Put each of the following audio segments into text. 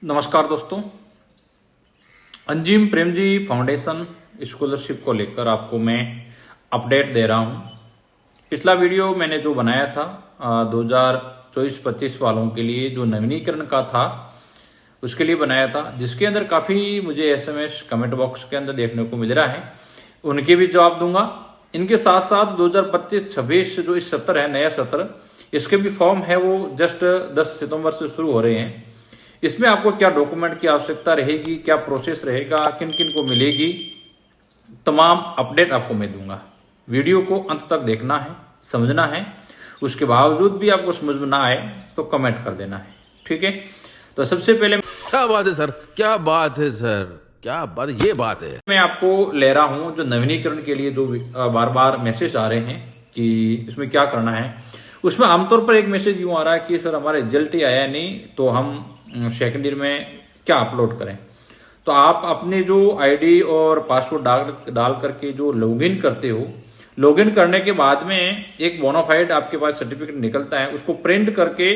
नमस्कार दोस्तों, अंजिम Premji foundation scholarship को लेकर आपको मैं अपडेट दे रहा हूं। पिछला वीडियो मैंने जो बनाया था 2024-25 वालों के लिए जो नवीनीकरण का था उसके लिए बनाया था, जिसके अंदर काफी मुझे एसएमएस कमेंट बॉक्स के अंदर देखने को मिल रहा है, उनके भी जवाब दूंगा। इनके साथ साथ 2025-26 जो इस सत्र है, नया सत्र, इसके भी फॉर्म है वो जस्ट 10 सितंबर से शुरू हो रहे हैं। इसमें आपको क्या डॉक्यूमेंट की आवश्यकता रहेगी, क्या प्रोसेस रहेगा, किन किन को मिलेगी, तमाम अपडेट आपको मैं दूंगा। वीडियो को अंत तक देखना है, समझना है। उसके बावजूद भी आपको समझ में ना आए तो कमेंट कर देना है, ठीक है। तो सबसे पहले क्या बात है सर, क्या बात है सर, क्या बात, ये बात है। मैं आपको ले रहा हूं जो नवीनीकरण के लिए जो बार बार मैसेज आ रहे हैं कि इसमें क्या करना है। उसमें आमतौर पर एक मैसेज यूं आ रहा है कि सर हमारा रिजल्ट ही आया नहीं, तो हम सेकेंड ईयर में क्या अपलोड करें। तो आप अपने जो आईडी और पासवर्ड डाल करके जो लॉगिन करते हो, लॉगिन करने के बाद में एक बोनाफाइड आपके पास सर्टिफिकेट निकलता है, उसको प्रिंट करके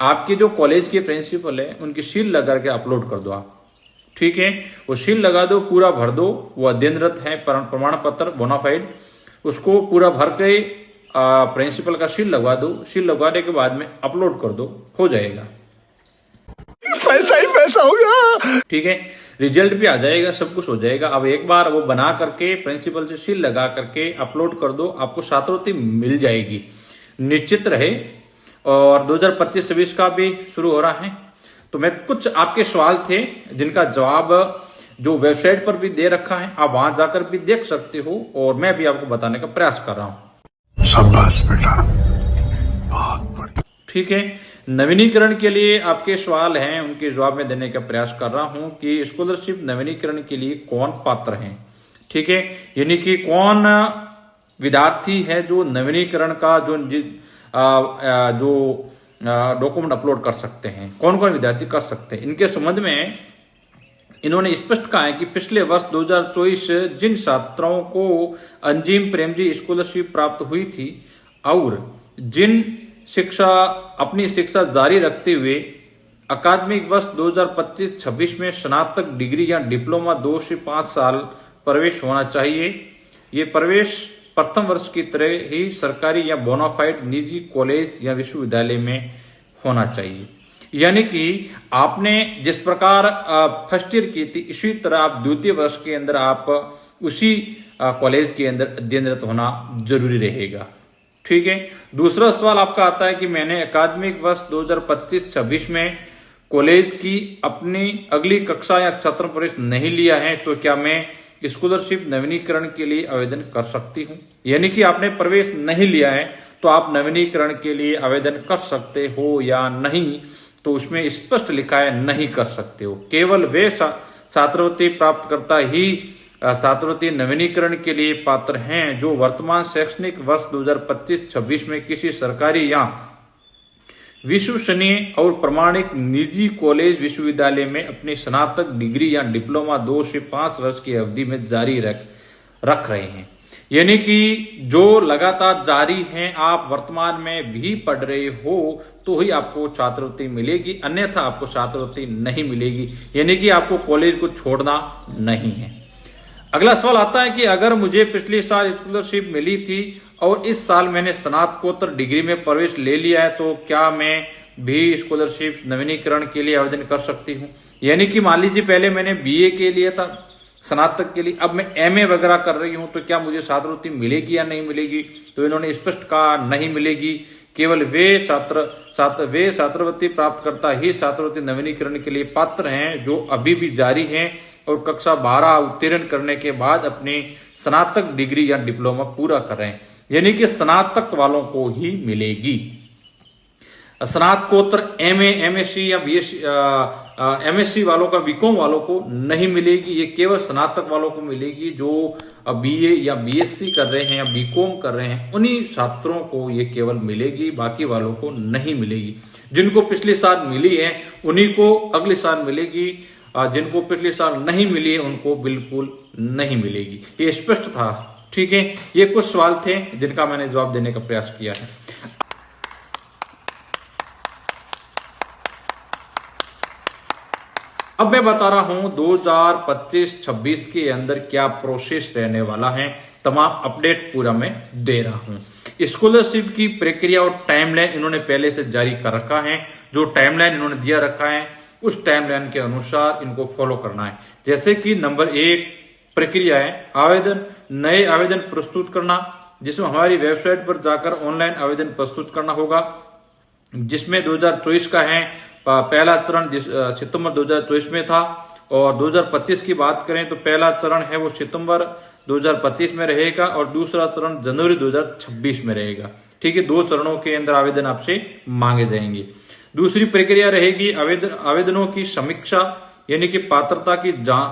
आपके जो कॉलेज के प्रिंसिपल है उनकी सील लगा के अपलोड कर दो आप, ठीक है। वो सील लगा दो, पूरा भर दो, वो अध्ययनरत है प्रमाण पत्र बोनाफाइड, उसको पूरा भर के प्रिंसिपल का सील लगवा दो। सील लगवाने के बाद में अपलोड कर दो, हो जाएगा, पैसा ही पैसा होगा, ठीक है। रिजल्ट भी आ जाएगा, सब कुछ हो जाएगा। अब एक बार वो बना करके प्रिंसिपल से सील लगा करके अपलोड कर दो, आपको छात्रवृत्ति मिल जाएगी, निश्चित रहे। और 2025-26 का भी शुरू हो रहा है। तो मैं कुछ आपके सवाल थे जिनका जवाब जो वेबसाइट पर भी दे रखा है, आप वहां जाकर भी देख सकते हो, और मैं भी आपको बताने का प्रयास कर रहा हूं। शाबाश बेटा, बहुत बढ़िया, ठीक है। नवीनीकरण के लिए आपके सवाल हैं, उनके जवाब में देने का प्रयास कर रहा हूं कि स्कॉलरशिप नवीनीकरण के लिए कौन पात्र हैं, ठीक है। यानी कि कौन विद्यार्थी है जो नवीनीकरण का जो डॉक्यूमेंट अपलोड कर सकते हैं, कौन कौन विद्यार्थी कर सकते हैं। इनके संबंध में इन्होंने स्पष्ट कहा है कि पिछले वर्ष 2024 जिन छात्रों को अंजिम प्रेमजी स्कॉलरशिप प्राप्त हुई थी और जिन अपनी शिक्षा जारी रखते हुए अकादमिक वर्ष 2025-26 में स्नातक डिग्री या डिप्लोमा 2 से 5 साल प्रवेश होना चाहिए। ये प्रवेश प्रथम वर्ष की तरह ही सरकारी या बोनाफाइड निजी कॉलेज या विश्वविद्यालय में होना चाहिए। यानी कि आपने जिस प्रकार फर्स्ट ईयर की थी, इसी तरह आप द्वितीय वर्ष के अंदर आप उसी कॉलेज के अंदर अध्ययनरत होना जरूरी रहेगा, ठीक है। दूसरा सवाल आपका आता है कि मैंने अकादमिक वर्ष 2025-26 में कॉलेज की अपनी अगली कक्षा या छात्र प्रवेश नहीं लिया है, तो क्या मैं स्कॉलरशिप नवीनीकरण के लिए आवेदन कर सकती हूँ। यानी कि आपने प्रवेश नहीं लिया है तो आप नवीनीकरण के लिए आवेदन कर सकते हो या नहीं, तो उसमें स्पष्ट लिखा है नहीं कर सकते हो। केवल वे छात्रवृत्ति प्राप्तकर्ता ही छात्रवृत्ति नवीनीकरण के लिए पात्र हैं जो वर्तमान शैक्षणिक वर्ष 2025-26 में किसी सरकारी या विश्वसनीय और प्रमाणित निजी कॉलेज विश्वविद्यालय में अपनी स्नातक डिग्री या डिप्लोमा 2 से 5 वर्ष की अवधि में जारी रख रहे हैं। यानी कि जो लगातार जारी हैं, आप वर्तमान में भी पढ़ रहे हो तो ही आपको छात्रवृत्ति मिलेगी, अन्यथा आपको छात्रवृत्ति नहीं मिलेगी। यानी कि आपको कॉलेज को छोड़ना नहीं है। अगला सवाल आता है कि अगर मुझे पिछले साल स्कॉलरशिप मिली थी और इस साल मैंने स्नातकोत्तर डिग्री में प्रवेश ले लिया है, तो क्या मैं भी स्कॉलरशिप नवीनीकरण के लिए आवेदन कर सकती हूँ। यानी कि मान लीजिए पहले मैंने बीए के लिए था, स्नातक के लिए, अब मैं एमए वगैरह कर रही हूँ, तो क्या मुझे छात्रवृत्ति मिलेगी या नहीं मिलेगी। तो इन्होंने स्पष्ट कहा नहीं मिलेगी। केवल वे छात्रवृत्ति प्राप्तकर्ता ही छात्रवृत्ति नवीनीकरण के लिए पात्र हैं जो अभी भी जारी हैं और कक्षा 12 उत्तीर्ण करने के बाद अपनी स्नातक डिग्री या डिप्लोमा पूरा कर रहे हैं। यानी कि स्नातक वालों को ही मिलेगी। स्नातकोत्तर एमए, एमएससी या बीएससी, एमएससी वालों का, बीकॉम वालों को नहीं मिलेगी। ये केवल स्नातक वालों को मिलेगी जो बीए या बीएससी कर रहे हैं या बीकॉम कर रहे हैं, उन्हीं छात्रों को ये केवल मिलेगी, बाकी वालों को नहीं मिलेगी। जिनको पिछले साल मिली है उन्हीं को अगले साल मिलेगी, जिनको पिछले साल नहीं मिली है उनको बिल्कुल नहीं मिलेगी। ये स्पष्ट था, ठीक है। ये कुछ सवाल थे जिनका मैंने जवाब देने का प्रयास किया है। अब मैं बता रहा हूं 2025-26 के अंदर क्या प्रोसेस रहने वाला है, तमाम अपडेट पूरा मैं दे रहा हूं। स्कॉलरशिप की प्रक्रिया और टाइमलाइन इन्होंने पहले से जारी कर रखा है। जो टाइमलाइन इन्होंने दिया रखा है उस टाइमलाइन के अनुसार इनको फॉलो करना है। जैसे कि नंबर 1 प्रक्रिया है आवेदन, नए आवेदन प्रस्तुत करना, जिसमें हमारी वेबसाइट पर जाकर ऑनलाइन आवेदन प्रस्तुत करना होगा, जिसमें 2024 का है। पहला चरण सितंबर 2024 में था और 2025 की बात करें तो पहला चरण है वो सितंबर 2025 में रहेगा और दूसरा चरण जनवरी 2026 में रहेगा। ठीक है, 2 चरणों के अंदर आवेदन आपसे मांगे जाएंगे। दूसरी प्रक्रिया रहेगी आवेदनों की समीक्षा, यानी कि पात्रता की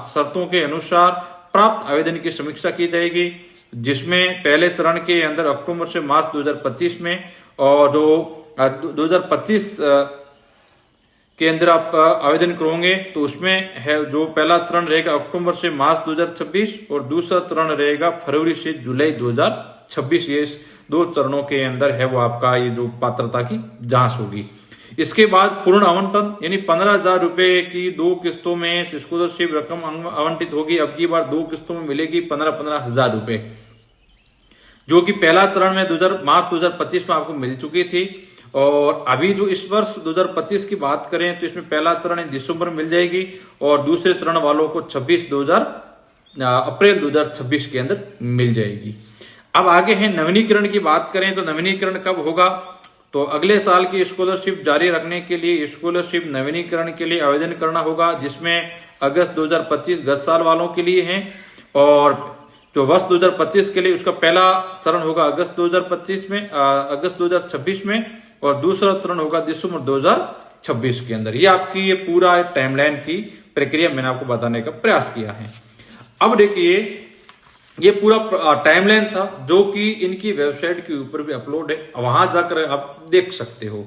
शर्तों के अनुसार प्राप्त आवेदन की समीक्षा की जाएगी, जिसमें पहले चरण के अंदर अक्टूबर से मार्च 2025 में और जो 2025 के अंदर आप आवेदन करोगे तो उसमें है जो पहला चरण रहेगा अक्टूबर से मार्च 2026 और दूसरा चरण रहेगा फरवरी से जुलाई 2026। ये 2 चरणों के अंदर है वो आपका ये जो पात्रता की जांच होगी। इसके बाद पूर्ण आवंटन, यानी 15,000 रुपए की 2 किस्तों में स्कॉलरशिप रकम आवंटित होगी। अब की बार 2 किस्तों में मिलेगी 15,000 रुपए, जो कि पहला चरण में मार्च 2025 में आपको मिल चुकी थी। और अभी जो इस वर्ष 2025 की बात करें तो इसमें पहला चरण दिसंबर में मिल जाएगी और दूसरे चरण वालों को अप्रैल 2026 के अंदर मिल जाएगी। अब आगे है नवीनीकरण की बात करें तो नवीनीकरण कब होगा, तो अगले साल की स्कॉलरशिप जारी रखने के लिए स्कॉलरशिप नवीनीकरण के लिए आवेदन करना होगा, जिसमें अगस्त 2025 गत साल वालों के लिए है और जो वर्ष 2025 के लिए उसका पहला चरण होगा अगस्त 2026 में और दूसरा चरण होगा दिसंबर 2026 के अंदर। ये आपकी ये पूरा टाइमलाइन की प्रक्रिया मैंने आपको बताने का प्रयास किया है। अब देखिए ये पूरा टाइमलाइन था जो कि इनकी वेबसाइट के ऊपर भी अपलोड है, वहां जाकर आप देख सकते हो।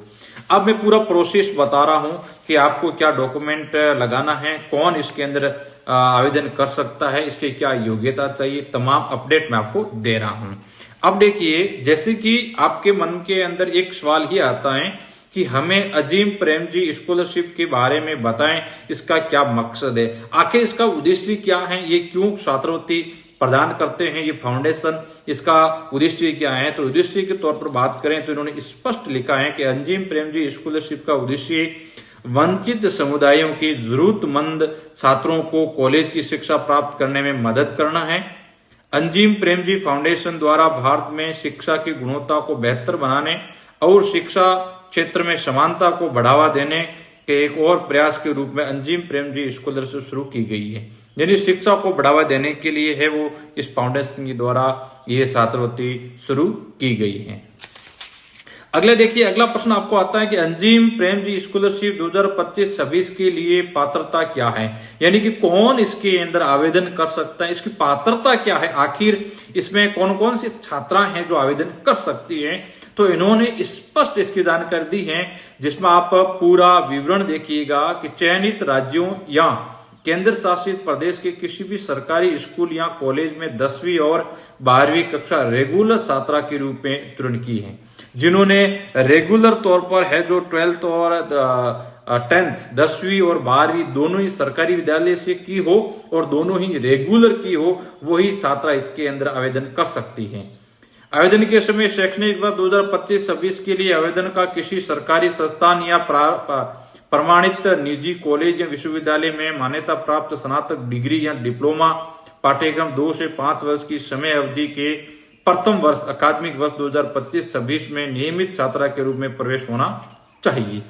अब मैं पूरा प्रोसेस बता रहा हूं कि आपको क्या डॉक्यूमेंट लगाना है, कौन इसके अंदर आवेदन कर सकता है, इसके क्या योग्यता चाहिए, तमाम अपडेट मैं आपको दे रहा हूं। अब देखिए जैसे कि आपके मन के अंदर एक सवाल ही आता है कि हमें अजीम प्रेम जी स्कॉलरशिप के बारे में बताएं, इसका क्या मकसद है, आखिर इसका उद्देश्य क्या है, ये क्यों छात्रवृत्ति प्रदान करते हैं, ये फाउंडेशन, इसका उद्देश्य क्या है। तो उद्देश्य के तौर पर बात करें तो इन्होंने स्पष्ट लिखा है कि अंजिम प्रेमजी स्कॉलरशिप का उद्देश्य वंचित समुदायों के जरूरतमंद छात्रों को कॉलेज की शिक्षा प्राप्त करने में मदद करना है। अंजिम प्रेमजी फाउंडेशन द्वारा भारत में शिक्षा की गुणवत्ता को बेहतर बनाने और शिक्षा क्षेत्र में समानता को बढ़ावा देने के एक और प्रयास के रूप में अंजिम प्रेमजी स्कॉलरशिप शुरू की गई है। यानी शिक्षा को बढ़ावा देने के लिए है वो इस फाउंडेशन के द्वारा ये छात्रवृत्ति शुरू की गई है। अगला देखिए, अगला प्रश्न आपको आता है कि अंजिम प्रेमजी स्कॉलरशिप 2025-26 के लिए पात्रता क्या है, यानी कि कौन इसके अंदर आवेदन कर सकता है, इसकी पात्रता क्या है, आखिर इसमें कौन कौन सी छात्राएं हैं जो आवेदन कर सकती हैं। तो इन्होंने स्पष्ट इसकी जानकारी दी है, जिसमें आप पूरा विवरण देखिएगा कि चयनित राज्यों या केंद्र शासित प्रदेश के किसी भी सरकारी स्कूल या कॉलेज में 10वीं और 12वीं कक्षा रेगुलर छात्रा के रूप में उत्तीर्ण की है। जिन्होंने रेगुलर तौर पर है जो 12th और 10th 10वीं और 12वीं दोनों ही सरकारी विद्यालय से की हो और दोनों ही रेगुलर की हो, वही छात्रा इसके अंदर आवेदन कर सकती है। आवेदन के समय शैक्षणिक वर्ष 2025-26 के लिए आवेदन का किसी सरकारी संस्थान या प्रमाणित निजी कॉलेज या विश्वविद्यालय में मान्यता प्राप्त स्नातक डिग्री या डिप्लोमा पाठ्यक्रम 2 से 5 वर्ष की समय अवधि के प्रथम वर्ष अकादमिक वर्ष 2025-26 में नियमित छात्रा के रूप में प्रवेश होना चाहिए।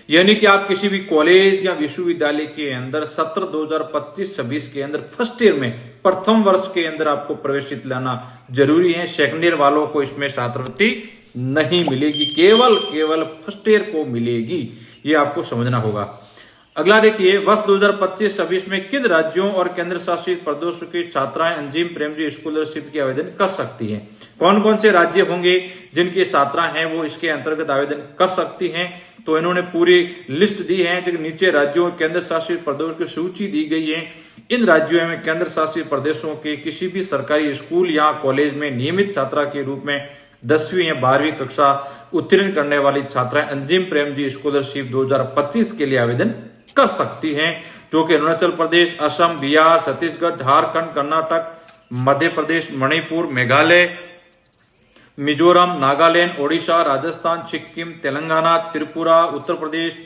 यानी कि आप किसी भी कॉलेज या विश्वविद्यालय के अंदर सत्र 2025-26 के अंदर फर्स्ट ईयर में प्रथम वर्ष के अंदर आपको प्रवेशित लाना जरूरी है। सेकंड ईयर वालों को इसमें छात्रवृत्ति नहीं मिलेगी, केवल फर्स्ट ईयर को मिलेगी, ये आपको समझना होगा। अगला देखिए, वर्ष 2025-26 में किन राज्यों और केंद्र शासित प्रदेशों की छात्राएं अंजिम प्रेमजी स्कॉलरशिप की आवेदन कर सकती हैं। कौन कौन से राज्य होंगे जिनकी छात्राएं हैं वो इसके अंतर्गत आवेदन कर सकती हैं, तो इन्होंने पूरी लिस्ट दी है। जो नीचे राज्यों और केंद्र शासित प्रदेशों की सूची दी गई है। इन राज्यों में केंद्र शासित प्रदेशों के किसी भी सरकारी स्कूल या कॉलेज में नियमित छात्रा के रूप में 10वीं या 12वीं कक्षा उत्तीर्ण करने वाली छात्राएं अंजिम प्रेमजी स्कॉलरशिप 2025 के लिए आवेदन कर सकती हैं, जो कि अरुणाचल प्रदेश, असम, बिहार, छत्तीसगढ़, झारखंड, कर्नाटक, मध्य प्रदेश, मणिपुर, मेघालय, मिजोरम, नागालैंड, ओडिशा, राजस्थान, सिक्किम, तेलंगाना, त्रिपुरा, उत्तर प्रदेश,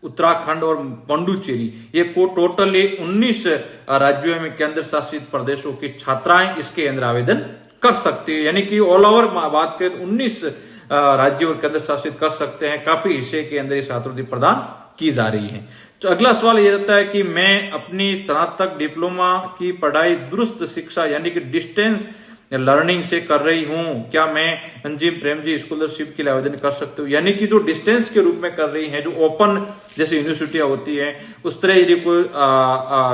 उत्तराखंड और पुडुचेरी, ये को टोटल 19 राज्यों में केंद्र शासित प्रदेशों की छात्राएं इसके अंदर आवेदन कर सकती है। यानी कि ऑल ओवर बात करें तो 19 राज्य और केंद्र शासित कर सकते हैं। काफी हिस्से के अंदर ये छात्रवृत्ति प्रदान की जा रही है। तो अगला सवाल ये रहता है कि मैं अपनी स्नातक डिप्लोमा की पढ़ाई दूरस्थ शिक्षा यानी कि डिस्टेंस लर्निंग से कर रही हूं, क्या मैं अंजिम प्रेमजी स्कॉलरशिप के लिए आवेदन कर सकती हूँ? यानी कि जो डिस्टेंस के रूप में कर रही हैं, जो ओपन जैसे यूनिवर्सिटियां होती हैं उस तरह यदि कोई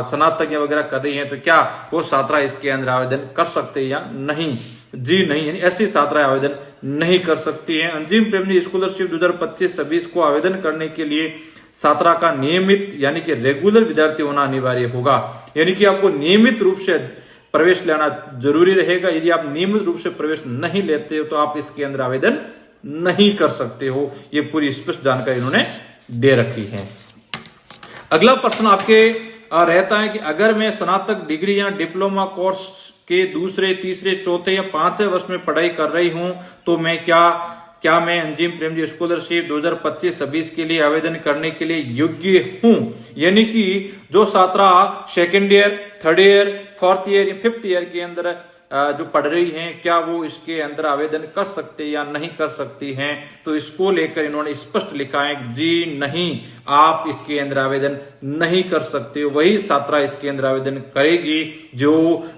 स्नातक वगैरह कर रही हैं तो क्या वो छात्रा इसके अंदर आवेदन कर सकते हैं या नहीं? जी नहीं, यानी ऐसी छात्राएं आवेदन नहीं कर सकती हैं। अंजिम प्रेमजी स्कॉलरशिप 2025-26 को आवेदन करने के लिए छात्रा का नियमित यानी कि रेगुलर विद्यार्थी होना अनिवार्य होगा। यानी कि आपको नियमित रूप से प्रवेश लेना जरूरी रहेगा। यदि आप नियमित रूप से प्रवेश नहीं लेते हो तो आप इसके अंदर आवेदन नहीं कर सकते हो। ये पूरी स्पष्ट जानकारी इन्होंने दे रखी है। अगला प्रश्न आपके रहता है कि अगर मैं स्नातक डिग्री या डिप्लोमा कोर्स के दूसरे, तीसरे, चौथे या 5वें वर्ष में पढ़ाई कर रही हूं तो मैं क्या मैं अंजिम प्रेमजी स्कॉलरशिप 2025-26 के लिए आवेदन करने के लिए योग्य हूं? यानी कि जो छात्रा second year, third year, fourth year या फिफ्थ ईयर के अंदर जो पढ़ रही हैं, क्या वो इसके अंदर आवेदन कर सकते या नहीं कर सकती हैं? तो इसको लेकर इन्होंने स्पष्ट लिखा है जी नहीं, आप इसके अंदर आवेदन नहीं कर सकते। वही छात्रा इसके अंदर आवेदन करेगी जो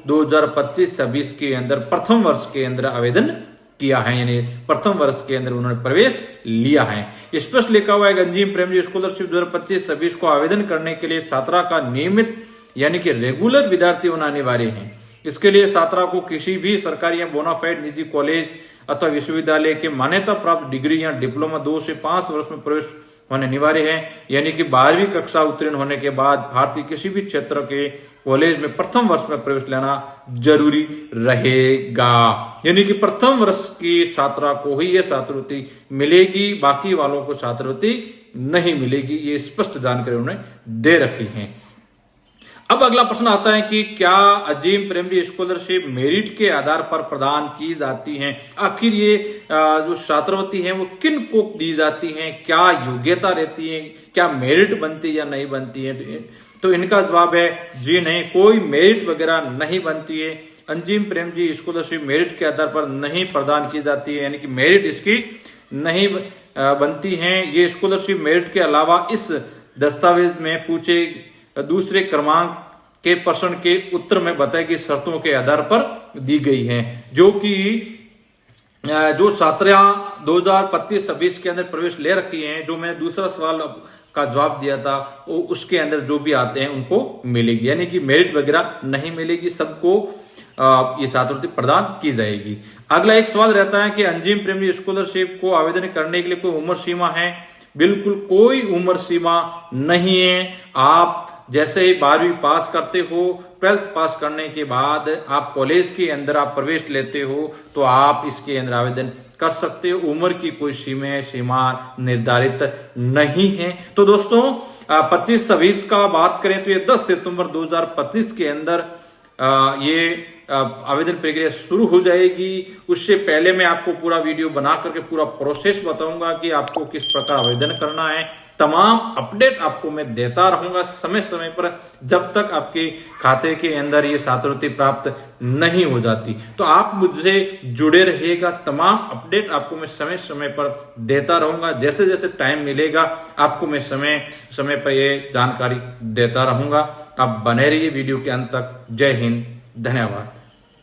2025-26 के अंदर प्रथम वर्ष के अंदर आवेदन किया है, यानी प्रथम वर्ष के अंदर उन्होंने प्रवेश लिया है। स्पष्ट लिखा हुआ है कि अंजिम प्रेमजी स्कॉलरशिप 2025-26 को आवेदन करने के लिए छात्रा का नियमित यानी कि रेगुलर विद्यार्थी होना अनिवार्य है। इसके लिए छात्रा को किसी भी सरकारी या बोनाफाइड निजी कॉलेज अथवा विश्वविद्यालय के मान्यता प्राप्त डिग्री या डिप्लोमा 2 से 5 वर्ष में प्रवेश होने अनिवार्य है। यानी कि 12वीं कक्षा उत्तीर्ण होने के बाद भारतीय किसी भी क्षेत्र के कॉलेज में प्रथम वर्ष में प्रवेश लेना जरूरी रहेगा। यानी कि प्रथम वर्ष की छात्रा को ही यह छात्रवृत्ति मिलेगी, बाकी वालों को छात्रवृत्ति नहीं मिलेगी। ये स्पष्ट जानकारी उन्होंने दे रखी है। अब अगला प्रश्न आता है कि क्या अंजिम प्रेमजी स्कॉलरशिप मेरिट के आधार पर प्रदान की जाती हैं? आखिर ये जो छात्रवृत्ति है वो किन को दी जाती हैं? क्या योग्यता रहती है? क्या मेरिट बनती या नहीं बनती है? तो इनका जवाब है जी नहीं, कोई मेरिट वगैरह नहीं बनती है। अंजिम प्रेमजी स्कॉलरशिप मेरिट के आधार पर नहीं प्रदान की जाती है, यानी कि मेरिट इसकी नहीं बनती है। ये स्कॉलरशिप मेरिट के अलावा इस दस्तावेज में पूछे दूसरे क्रमांक के प्रश्न के उत्तर में बताई गई शर्तों के आधार पर दी गई हैं, जो कि जो छात्रा 2025-26 के अंदर प्रवेश ले रखी हैं, जो मैंने दूसरा सवाल का जवाब दिया था, वो उसके अंदर जो भी आते हैं उनको मिलेगी। यानी कि मेरिट वगैरह नहीं मिलेगी, सबको ये छात्रवृत्ति प्रदान की जाएगी। अगला एक सवाल रहता है कि अंजिम प्रेमजी स्कॉलरशिप को आवेदन करने के लिए कोई उम्र सीमा है? बिल्कुल कोई उम्र सीमा नहीं है। आप जैसे ही 12वीं पास करते हो, 12th पास करने के बाद आप कॉलेज के अंदर आप प्रवेश लेते हो तो आप इसके अंदर आवेदन कर सकते हो। उम्र की कोई सीमा निर्धारित नहीं है। तो दोस्तों 25-26 का बात करें तो ये 10 सितंबर 2025 के अंदर ये आवेदन प्रक्रिया शुरू हो जाएगी। उससे पहले मैं आपको पूरा वीडियो बना करके पूरा प्रोसेस बताऊंगा कि आपको किस प्रकार आवेदन करना है। तमाम अपडेट आपको मैं देता रहूंगा समय समय पर, जब तक आपके खाते के अंदर ये छात्रवृत्ति प्राप्त नहीं हो जाती। तो आप मुझसे जुड़े रहिएगा, तमाम अपडेट आपको मैं समय समय पर देता रहूंगा। जैसे जैसे टाइम मिलेगा आपको मैं समय समय पर ये जानकारी देता रहूंगा। आप बने रहिए वीडियो के अंत तक। जय हिंद, धन्यवाद।